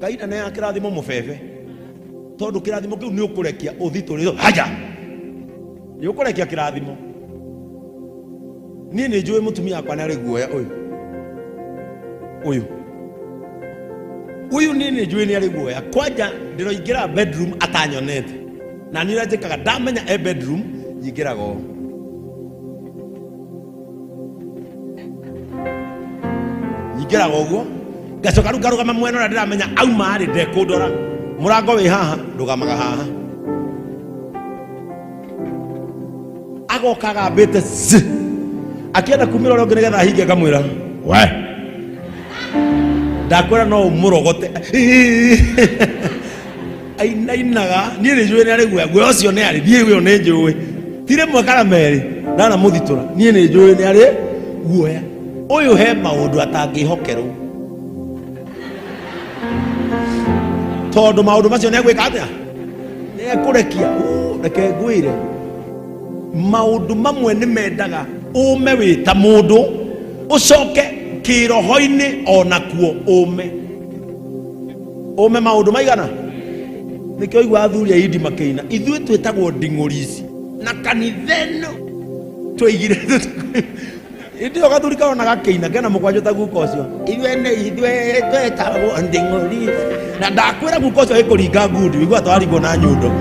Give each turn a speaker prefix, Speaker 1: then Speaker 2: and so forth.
Speaker 1: kaina na ya kirathimo mubebe tondu kirathimo kiu ni ukurekia uthiturizo haja ni ukurekia kirathimo ni njui mutumia akwa nari guoya uyu ni njui ni ari guoya kwanja ndiroingira bedroom atanyonete na ni rajikaga ndamenya bedroom yingiraga o yingiraga oguo gacoka ru garugama mwena na ndiramenya auma ari ndekundora murango wi haha ndugamaga haha agokaga mbite akienda kumira ro ngene getha hinge ngamwira we ndakwira no umurogote ainainaga ni njui ni ari guoya ucio ni ari thie uyo ni njui tire mwe kana meri ndana muthitura ni njui ni ari guoya uyu he maundu atangihokerwo tondu maundu macio ne gwika atia ne kurekia reke ngwire maundu mamwe ni mendaga ume wita mundu ucoke kiroho-ini onakuo ume maundu maigana nikio igwa athuri aidi makeina ithui twitagwo nding'urici na kanitheno twaigire indi okathuri kaona gakeina kena mukwanjo ta guko ucio ithui twetagwo nding'urici na ndakwira guko ucio ikuringa ngundi wigua twarigwo na nyundo